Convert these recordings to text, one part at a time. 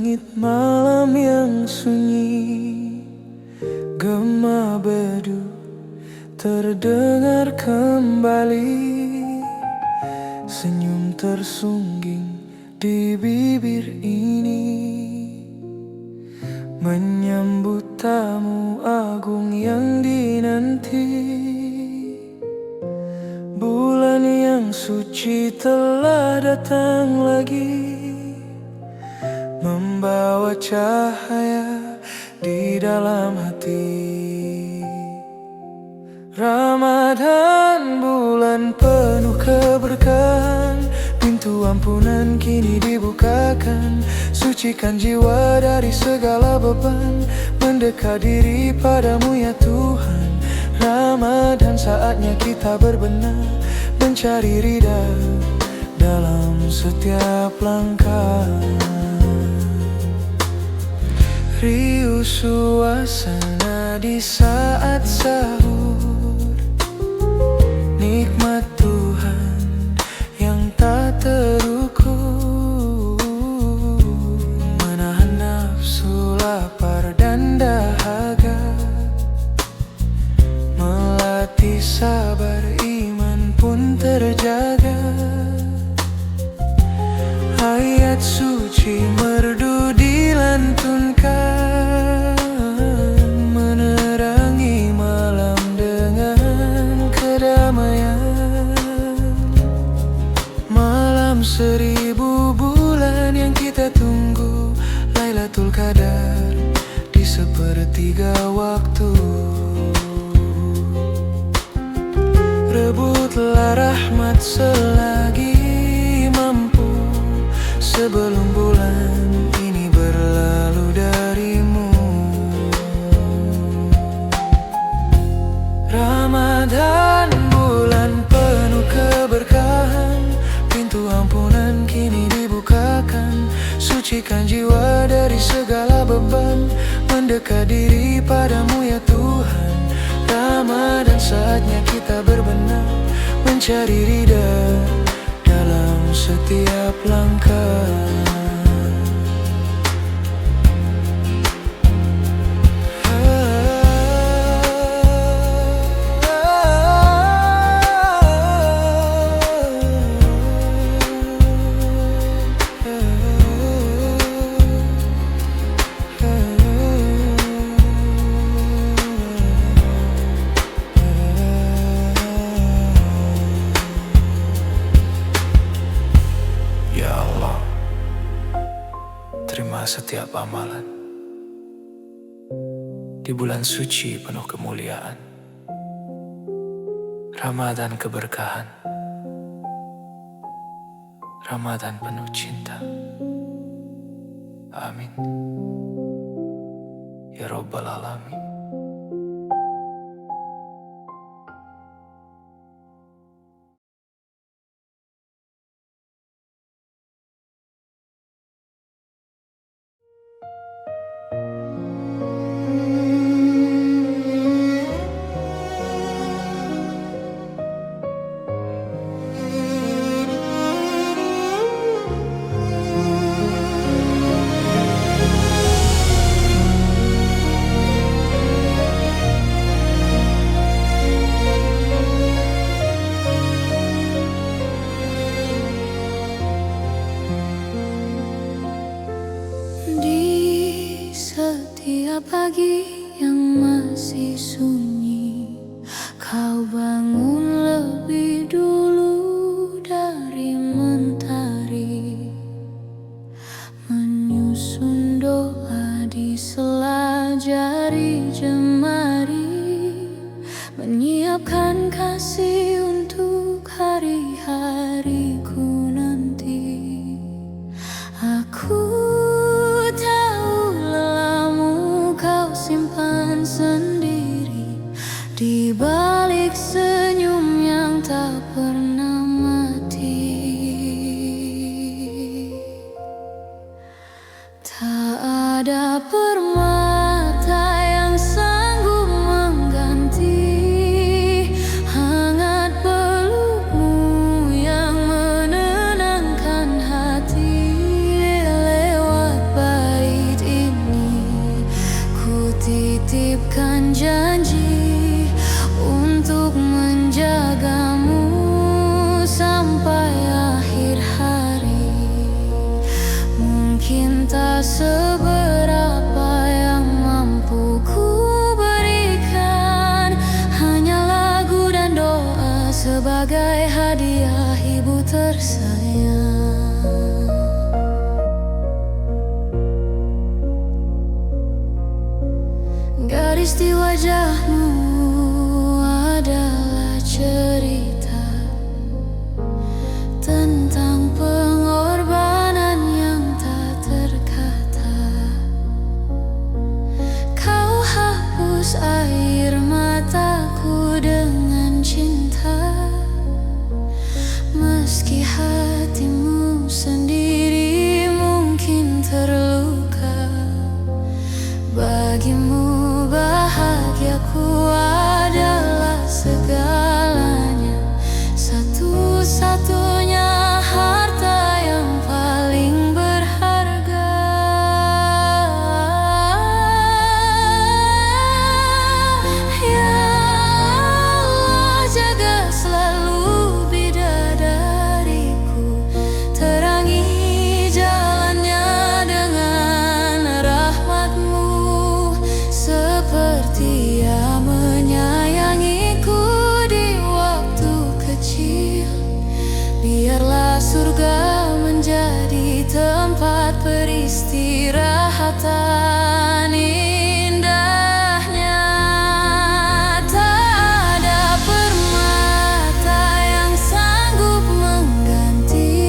Langit malam yang sunyi, gema bedu terdengar kembali. Senyum tersungging di bibir ini, menyambut tamu agung yang dinanti. Bulan yang suci telah datang lagi, membawa cahaya di dalam hati. Ramadan, bulan penuh keberkahan, pintu ampunan kini dibukakan. Sucikan jiwa dari segala beban, mendekat diri padamu ya Tuhan. Ramadan, saatnya kita berbenah, mencari ridha dalam setiap langkah. Riuh suasana di saat sahur, nikmat Tuhan yang tak terukur, menahan nafsu lapar dan dahaga, melatih sabar iman pun terjaga. Ayat suci merdu dilantunkan, menerangi malam dengan kedamaian. Malam 1000 bulan yang kita tunggu, Lailatul Qadar di sepertiga waktu. Rebutlah rahmat selagi mampu, sebelum bulan ini berlalu darimu. Ramadan, bulan penuh keberkahan, pintu ampunan kini dibukakan. Sucikan jiwa dari segala beban, mendekat diri padamu ya Tuhan. Ramadan, saatnya kita berbenah, mencari ridha dalam setiap langkah. Ya Allah, terima setiap amalan di bulan suci penuh kemuliaan. Ramadan keberkahan, Ramadan penuh cinta. Amin ya Rabbal Alamin. Di setiap pagi yang masih sunyi, kau bangun lebih dulu dari mentari, menyusun doa di sela jari jemari, menyiapkan kasih untuk hari-hariku nanti. Aku simpan sendiri di balik senyum yang tak pernah mati. Tak ada permata yang sanggup mengganti hangat pelukmu yang menenangkan hati lewat bayi. Tertulis di wajahmu adalah cerita tentang pengorbanan yang tak terkata. Kau hapus air mataku dengan cinta, meski hatimu sendiri mungkin terluka. Bagimu bahagiaku adalah segalanya, satu-satunya harta yang paling berharga. Ya Allah, jaga selalu bidadariku, terangi jalannya dengan rahmatmu, seperti yang menyayangiku di waktu kecil. Biarlah surga menjadi tempat peristirahatan indahnya. Tak ada permata yang sanggup mengganti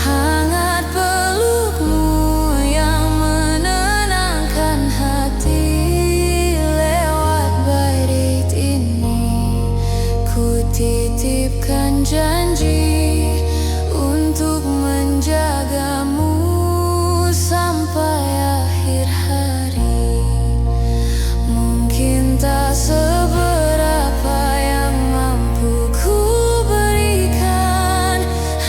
hangat pelukmu yang menenangkan hati. Lewat bait ini ku titipkan janji untuk menjagamu sampai akhir hari. Mungkin tak seberapa yang mampu ku berikan,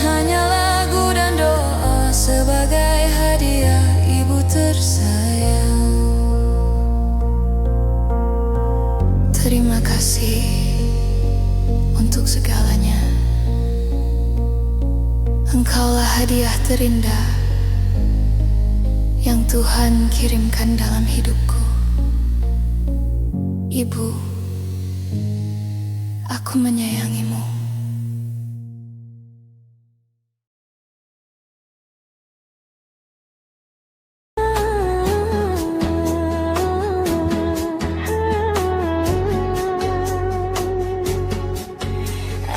hanya lagu dan doa sebagai hadiah ibu tersayang. Terima kasih untuk segalanya. Engkaulah hadiah terindah yang Tuhan kirimkan dalam hidupku. Ibu, aku menyayangimu.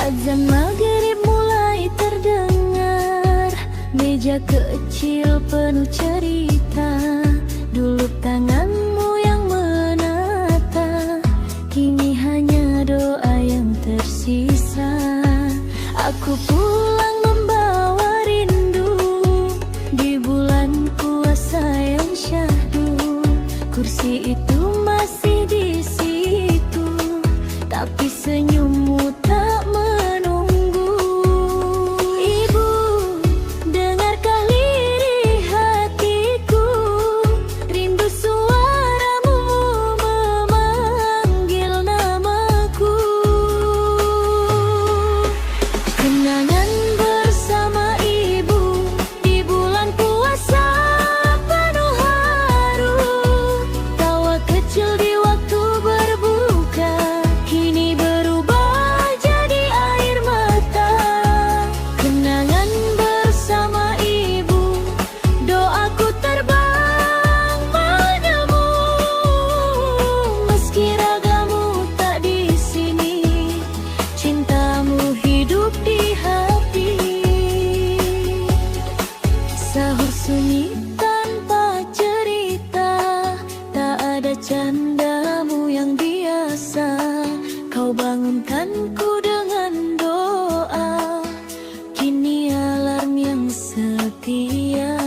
Azan maghrib mulai terdengar, meja kecil penuh cerita. Dulu tanganmu yang menata, kini hanya doa yang tersisa. Aku pulang membawa rindu di bulan puasa yang syahdu. Kursi itu masih di situ, tapi senyummu tak menunggu. Ibu, dengarkah lirih hatiku, rindu suaramu memanggil namaku. Kenangan bersama ibu di bulan puasa penuh haru. Tawa kecil di waktu berbuka kini berubah jadi air mata. Kenangan bersama ibu, doaku terbang padamu, meski ragamu tak di sini, cintamu hidup di hati. Sahur sunyi tanpa cerita, tak ada candamu yang biasa. Kau bangunkanku dengan doa, kini alarm yang setia.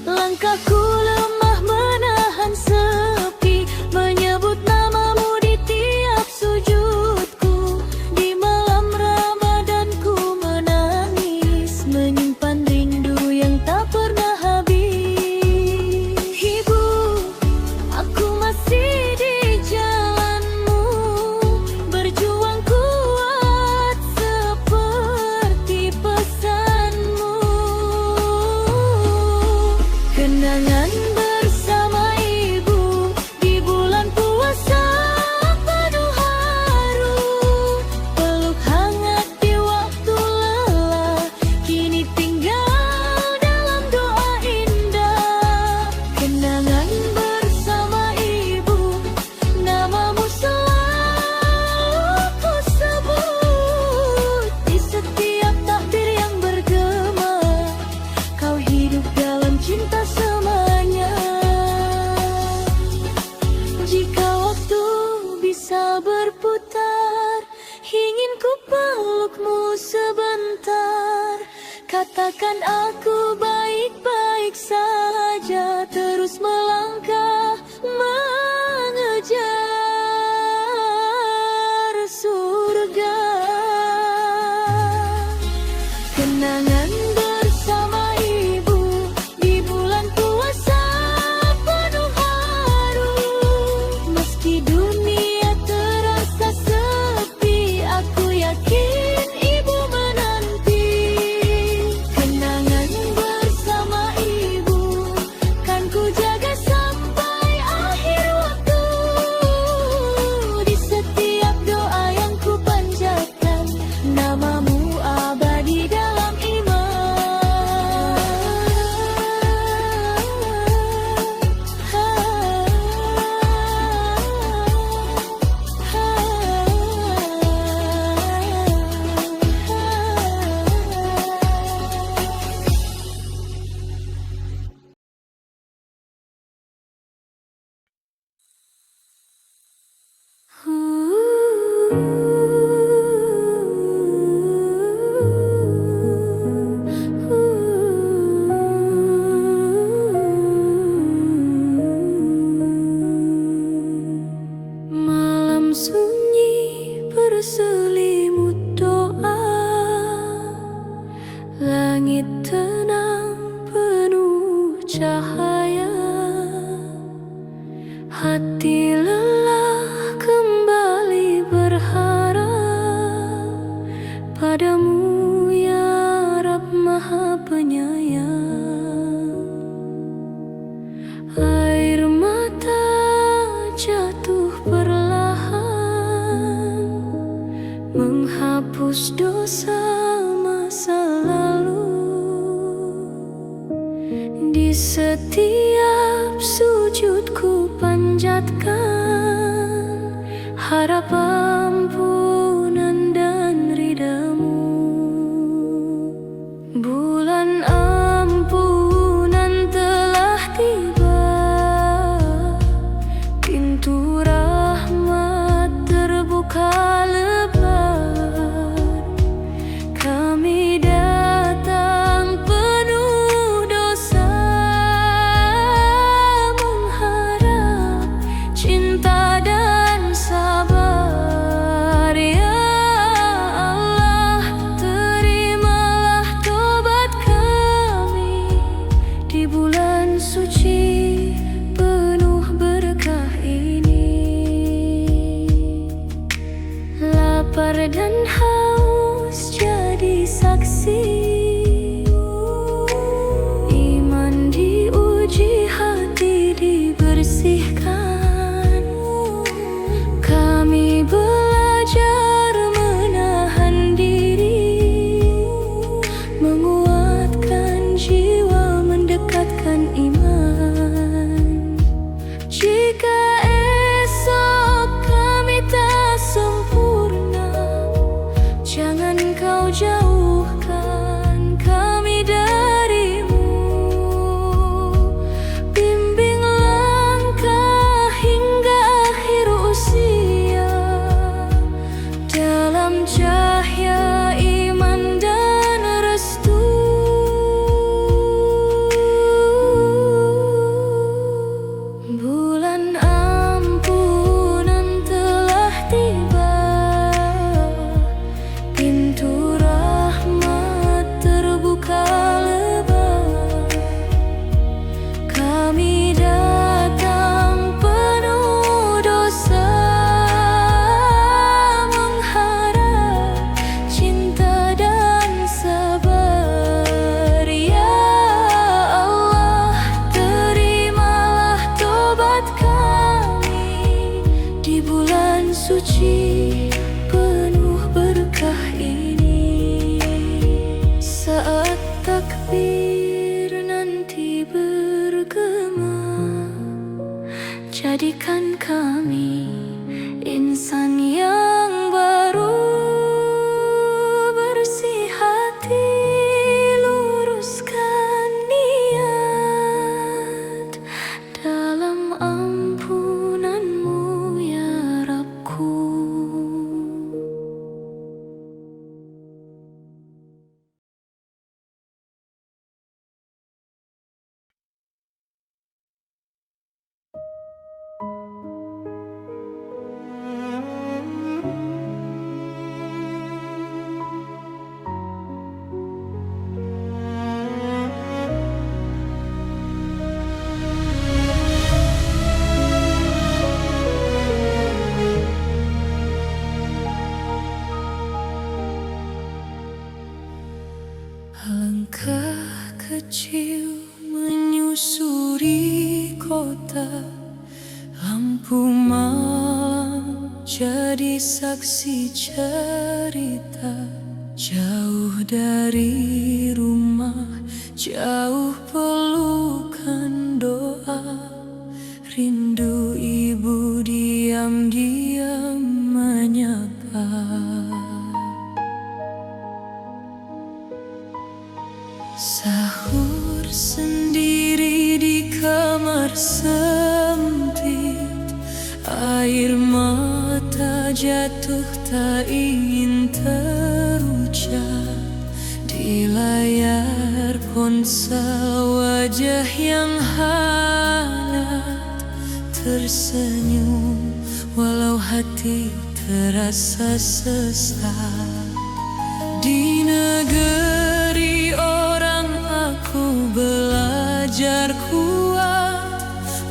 Langkahku lemah menahan sepi, menyebut namamu di tiap sujudku. Di malam Ramadan ku menangis, menyimpan rindu yang tak pernah habis. Ibu, aku masih di jalanmu, berjuang kuat seperti pesanmu. Kenangan bersama ibu di bulan puasa penuh haru. Peluk hangat di waktu lelah, kini tinggal dalam doa indah. Kenangan bersama ibu katakan aku baik-baik saja, terus melangkah mengejar surga. Kenangan bersama ibu di bulan puasa penuh haru. Meski dunia terasa sepi, aku yakin ibu menanti. Kenangan bersama ibu kan ku jaga sampai akhir waktu. Di setiap doa yang ku panjatkan, namamu abadi dalam iman. Malam sunyi berselimut doa, langit tenang penuh cahaya, hati lelah kembali berharap padamu ya Rabb Maha Penyayang. Air mata jatuh perlahan, menghapus dosa masa lalu. Di setiap sujudku panjatkan harap ampunan dan ridamu. Bulan ampunan telah tiba, pintu rahmat terbuka lebar. Kami datang penuh dosa, mengharap cinta dan sabar. Ya Allah, terimalah tobat kami di bulan suci penuh berkah ini. Lapar dan haus jadi saksi, iman diuji, hati dibersihkan. Kami belajar menahan diri, menguatkan jiwa, mendekatkan iman. Jika esok kami tak sempurna, jangan kau jauhkan kami darimu. Bimbing langkah hingga akhir usia, dalam cahaya iman dan restu. Bulan ampunan telah tiba, pintu rahmat terbuka lebar. Kami datang penuh dosa, mengharap cinta dan sabar. Ya Allah, terimalah tobat kami di bulan suci penuh berkah ini. Saat takbir nanti bergema, jadikan kami insan yang baru. Bersih hati, luruskan niat, dalam ampunanmu ya Rabbku. kota. Lampu malam jadi saksi cerita. Jauh dari rumah, jauh pelukan doa. Rindu ibu diam-diam menyapa. Sahur sendiri di kamar sempit. Air mata jatuh tak ingin terucap. Di layar ponsel wajah yang hangat tersenyum, walau hati terasa sesak. Di negeri orang aku belajar kuat,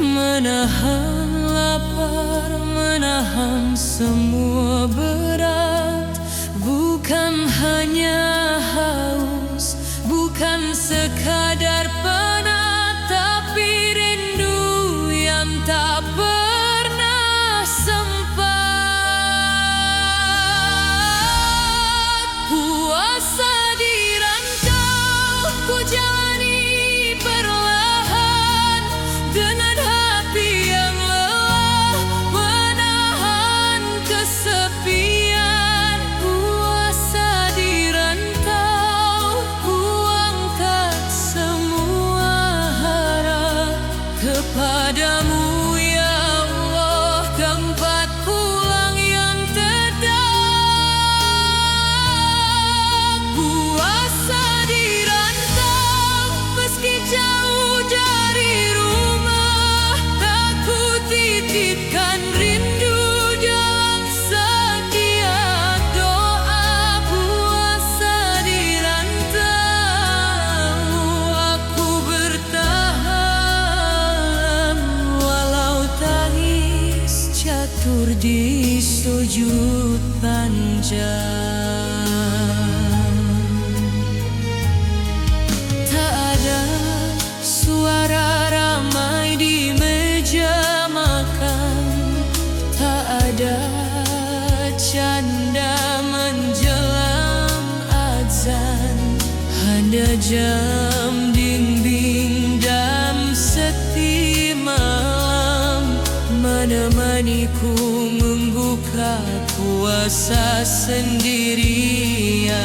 menahan lapar, menahan semua berat. Bukan hanya haus, bukan sekadar penat, tapi rindu yang tak pernah sempat. Puasa di rantau ku jalani perlahan, dengan hati yang lelah menahan kesepian. Puasa di rantau ku angkat semua harap kepadamu ya Allah, tempat pulang yang tetap. Puasa di rantau meski jauh dari rumah, aku titipkan rindu dalam setiap doa. Puasa di rantau aku bertahan, walau tangis catur di sujud panjang. Tak ada suara ramai di meja makan, tak ada canda menjelang azan. Hanya jam dinding dan sepi malam menemaniku membuka puasa sendirian.